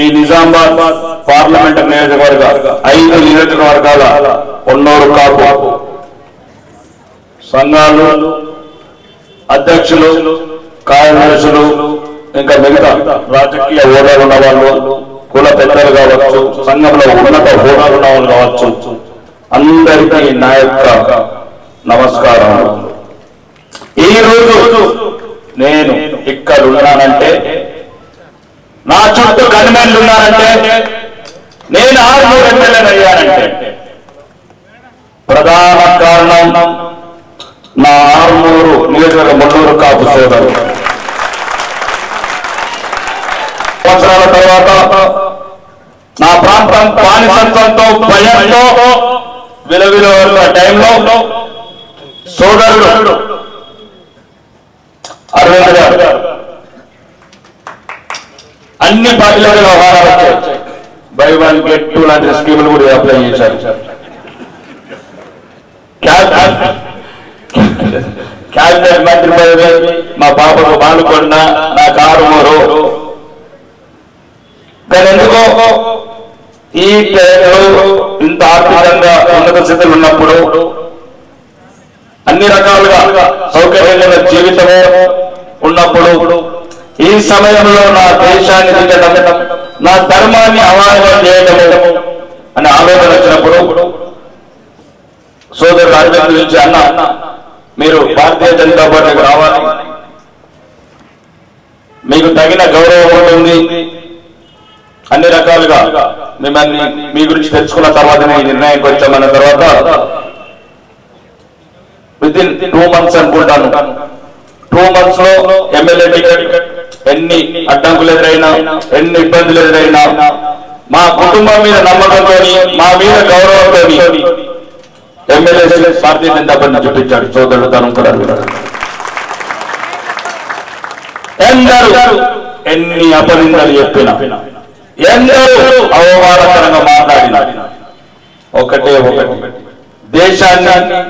ఈ నిజామాబాద్ పార్లమెంట్ నియోజకవర్గ 5 నియోజకవర్గాల ఉన్నూరు కాపు సంఘాలు అధ్యక్షులు కార్యదర్శులు ఇంకా మిగతా రాజకీయ హోదాలు ఉన్న వాళ్ళు కుల పెద్దలు కావచ్చు సంఘంలో ఉన్నత హోదాలు ఉన్న వాళ్ళు కావచ్చు అందరికీ నా యొక్క నమస్కారం. ఈ రోజు నేను ఇక్కడ ఉన్నానంటే నా చుట్టూ గన్మెన్లు ఉన్నారంటే నేను 6 ఎమ్మెల్యేలు అయ్యానంటే ప్రధాన కారణం నా ఆర్మూరు నియోజకవర్గ మున్నూరు కాపు సోదరు. సంవత్సరాల తర్వాత నా ప్రాంతం బానిసత్వంతో భయంతో విలువల టైంలో సోదరుడు అరవింద్ గారు అన్ని పార్టీల వ్యవహారాలు వచ్చాయి. బై 1 get 2 లాంటి స్కీములు కూడా అప్లై చేశారు. క్యాబినెట్ మంత్రి పదవి మా పాపకు బాలుకొండ నా కారుమూరు. కానీ ఎందుకో ఈ టైంలో ఇంత ఆర్థికంగా ఉన్నత స్థితిలో ఉన్నప్పుడు అన్ని రకాలుగా సౌకర్యమైన జీవితము ఉన్నప్పుడు ఈ సమయంలో నా దేశాన్ని దిగడం నా ధర్మాన్ని అవాహనం చేయడం అనే ఆలోచన వచ్చినప్పుడు సోదరుడు అరవింద్ గురించి అన్న మీరు భారతీయ జనతా పార్టీకి రావాలి, మీకు తగిన గౌరవం ఉంటుంది, అన్ని రకాలుగా మిమ్మల్ని మీ గురించి తెలుసుకున్న తర్వాతనే ఈ నిర్ణయానికి వచ్చామన్న తర్వాత వితిన్ 2 months అనుకుంటాను 2 months లో ఎమ్మెల్యే టికెట్ ఎన్ని అడ్డంకులు ఎదురైనా ఎన్ని ఇబ్బందులు ఎదురైనా మా కుటుంబం మీద నమ్మకంతో మా మీద గౌరవంతో ఎమ్మెల్యే భారతీయ జనతా పార్టీ చూపించాడు సోదరుడు తను కూడా. ఎందరూ ఎన్ని అపనిందలు చెప్పిన ఎందరూ అవమానకరంగా మాట్లాడిన ఒకటే దేశాన్ని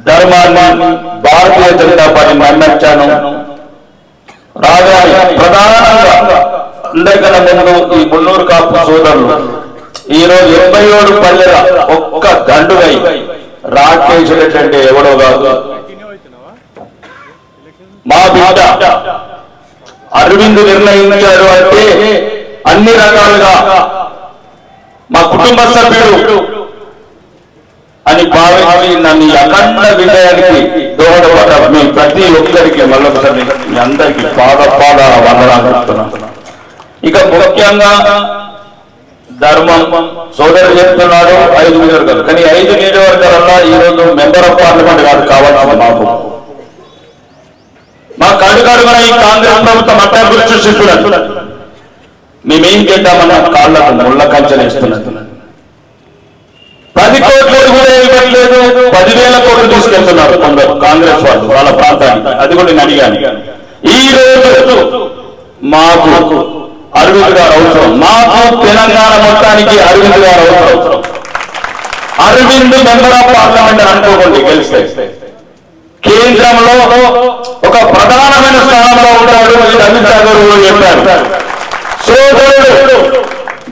ధర్మాన్ని భారతీయ జనతా పార్టీ నమ్మచ్చాను. రాగానే ప్రధానంగా అందరికన్నా ముందు ఈ మున్నూరు కాపు సోదరులు ఈ రోజు 87 పల్లెల ఒక్క దండుగై రాకేష్ రెడ్డి అంటే ఎవడో కాదు మా బిడ్డ అరవింద్ నిర్ణయించాడు అంటే అన్ని రకాలుగా మా కుటుంబ సభ్యుడు అని భావించి నన్ను అఖండ విజయానికి దోహదపడ్డ మీ ప్రతి ఒక్కరికి మళ్ళొకసారి మీ అందరికీ పాద వందనాలు చెప్తున్నాను. ఇక ముఖ్యంగా ధర్మం సోదరుడు చెప్తున్నాడు 5 నియోజకవర్గాలు, కానీ 5 నియోజకవర్గాలలో ఈ రోజు మెంబర్ ఆఫ్ పార్లమెంట్ కాదు కావాల్సింది మా కడుగడుగున ఈ కాంగ్రెస్ ప్రభుత్వం అడ్డంకులు సృష్టిస్తున్నట్టు మేమేం చేద్దామన్న కాళ్ళకు ముళ్ళ కంచెలు వేస్తున్నట్టు 10 కోట్లు కూడా ఇవ్వట్లేదు, 10,000 కోట్లు తీసుకెళ్తున్నారు కొందరు కాంగ్రెస్ వాళ్ళు వాళ్ళ ప్రాంతానికి. అది కూడా నేను అడిగాను. ఈ రోజు మాకు అరవింద్ గారు అవసరం, మాకు తెలంగాణ మొత్తానికి అరవింద్ గారు అవసరం. అరవింద్ మెంబర్ ఆఫ్ పార్లమెంట్ అనుకోకండి గెలిస్తే కేంద్రంలో ఒక ప్రధానమైన స్థానంలో ఉంటాడు. అమిత్ షా గారు చెప్పారు సోదరుడు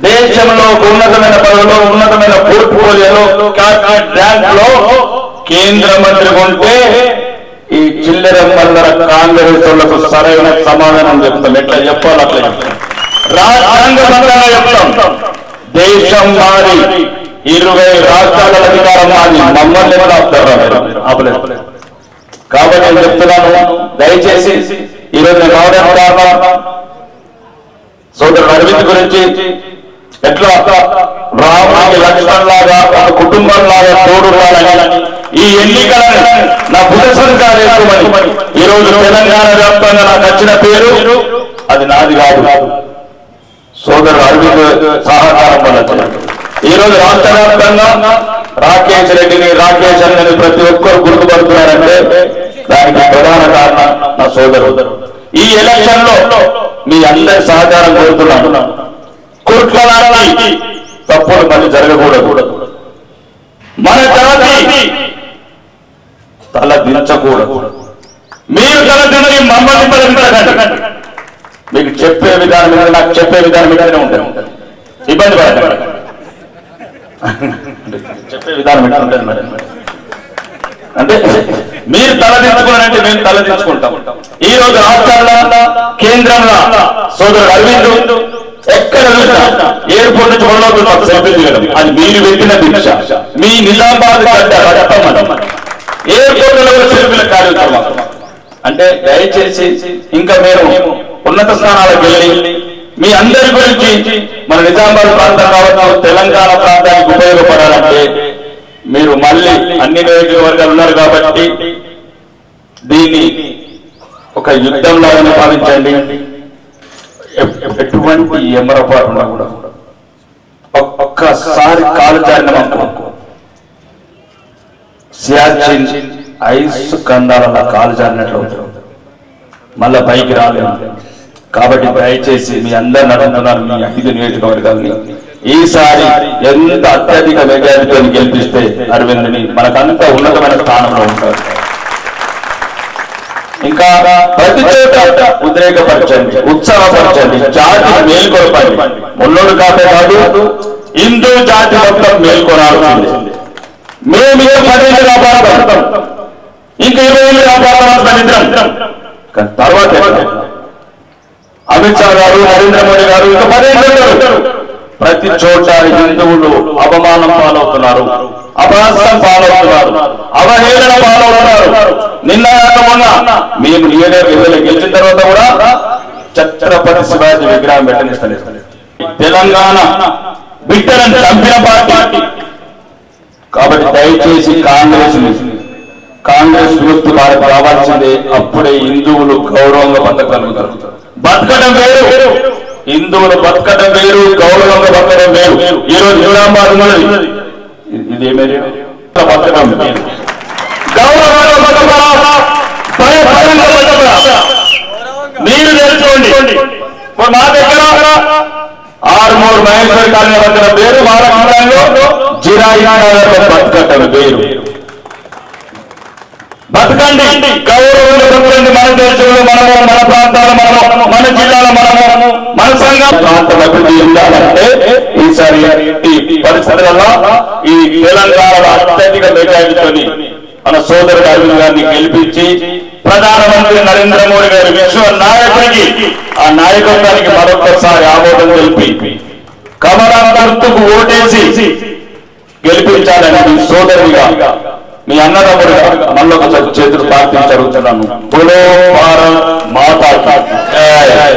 దేశంలో ఉన్నతమైన పదవిలో ఉన్నతమైన పోర్ట్ఫోలియోలో క్యాబినెట్ ర్యాంక్ లో కేంద్ర మంత్రి ఉంటే ఈ చిల్లర మల్లర కాంగ్రెస్ వాళ్లకు సరైన సమాధానం చెప్తాం. ఎట్లా చెప్పాలి అట్లా చెప్తాం, రాజ్యాంగబద్ధంగా చెప్తాం. దేశం మాది, 20 రాష్ట్రాల అధికారం మాది, మమ్మల్ని కూడా ఆపలేదు. కాబట్టి నేను చెప్తున్నాను, దయచేసి ఈరోజు నేను రావడానికి కారణం సోదరుడు అరవింద్ గురించి ఎట్లా రాముడికి లక్ష్మణ్ లాగా ఒక కుటుంబం లాగా తోడుండాలని ఈ ఎన్నికలను నా పునఃసంస్కారం ఈ రోజు తెలంగాణ వ్యాప్తంగా నాకు వచ్చిన పేరు అది నాది కాదు, సోదరుడు అరవింద్ సహకారం వల్ల. ఈ రోజు రాష్ట్ర వ్యాప్తంగా రాకేష్ రెడ్డిని రాకేష్ అన్నది ప్రతి ఒక్కరు గుర్తుపడుతున్నారంటే దానికి ప్రధాన కారణం నా సోదరుడు. ఈ ఎలక్షన్ లో మీ అందరి సహకారం కోరుతున్నాను. కుట్లలాంటి తప్పులు మళ్ళీ జరగకూడదు, మన జాతి తల దించకూడదు. మీరు తల దించి మమ్మల్ని మీకు చెప్పే విధానం మీద నాకు చెప్పే విధానం మీదనే ఉంటాను. ఇబ్బంది పడతారు చెప్పే విధానం ఎట్లుంటుంది మరి అంటే మీరు తలదించుకున్నారంటే మేము తలదించుకుంటాం. ఈ రోజు రాష్ట్రాల్లో కేంద్రంలో సోదరుడు అరవింద్ ఎక్కడ ఎయిర్పోర్ట్ నుంచి మొదలవుతుంది సెల్ఫీలు దిగడం, అది మీరు పెట్టిన భిక్ష. మీ నిజామాబాద్ గడ్డ ఎయిర్పోర్ట్ లో సెల్ఫీల కార్యక్రమం అంటే దయచేసి ఇంకా మేము ఉన్నత స్థానాలకు వెళ్ళి మీ అందరి గురించి మన నిజామాబాద్ ప్రాంతం కావచ్చు తెలంగాణ ప్రాంతానికి ఉపయోగపడాలంటే మీరు మళ్ళీ అన్ని నియోజకవర్గాలు ఉన్నారు కాబట్టి దీన్ని ఒక యుద్ధంలో భావించండి. ఎటువంటి ఎమరపాటు కూడా ఒక్కసారి కాలు జారిన సియాచిన్ ఐస్ కందాల కాలు జారినట్లు మళ్ళా పైకి రాలేదు. కాబట్టి దయచేసి మీ అందరిని అడుగుతున్నారు, మీ 5 నియోజకవర్గాలని ఈసారి ఎంత అత్యధిక మెజారిటీతో గెలిపిస్తే అరవింద్ని మనకంత ఉన్నతమైన స్థానంలో ఉంటారు. ఇంకా ప్రతి చోట ఉద్రేకపరచండి, ఉత్సాహపరచండి, జాతి మేల్కొల్పండి. మున్నోడు కాపే కాదు హిందూ జాతి మొత్తం మేల్కొనాల్సింది. మేము 10 ఏళ్ళు కాపాడతాం, ఇంకా 20 ఏళ్ళు కాపాడాల్సిన తర్వాత అమిత్ షా గారు నరేంద్ర మోడీ గారు ఇంకా 10 ఏళ్ళు ప్రతి చోట హిందువులు అవమానం పాలవుతున్నారు, అపహాస్యం పాలవుతున్నారు, అవహేళన పాలవుతున్నారు. నిన్న మొన్న మేము ఎమ్మెల్యే గెలిచిన తర్వాత కూడా ఛత్రపతి శివాజీ విగ్రహం పెట్టనిస్తలేదు. తెలంగాణ బిడ్డలను చంపిన పార్టీ. కాబట్టి దయచేసి కాంగ్రెస్ గుర్తు వారికి రావాల్సిందే. అప్పుడే హిందువులు గౌరవంగా బతకగలుగుతారు. బతకడం వేరు, హిందువులు బతకడం వేరు, గౌరవంగా బతకడం వేరు. ఈ రోజు నిజామాబాద్ ఉన్నది, ఇదేమే బతకడం వేరు. గౌరవంగా బతకరా, భయంగా బతకరా మీరు తెలుసుకోండి. మా దగ్గర ఆర్మూర్ మహేశ్వరి కాలనీ బతకడం వేరు, మహారాష్ట్రలో జిరాయి బతకడం వేరు. బతకండి, గౌరవంగా బతకండి. మన దేశంలో మనము, మన ప్రాంతాలు మనము, మన జిల్లాలో మనము, మన సంఘం ప్రాంతం అభివృద్ధి ఉండాలంటే ఈసారి ఈ పరిస్థితులలో ఈ తెలంగాణలో అత్యధిక మెజారిటీతో మన సోదరుడు అరవింద్ గారిని గెలిపించి ప్రధానమంత్రి నరేంద్ర మోడీ గారి విశ్వ నాయకుడికి ఆ నాయకత్వానికి మరొకసారి ఆమోదం తెలిపి కమలం గుర్తుకు ఓటేసి గెలిపించాలని మీ సోదరుడిగా, మీ అన్నదమ్ముడిగా మళ్ళొకసారి చేతులు ప్రార్థించి అడుగుతున్నాను. బోలో భారత్ మాతా కీ జై.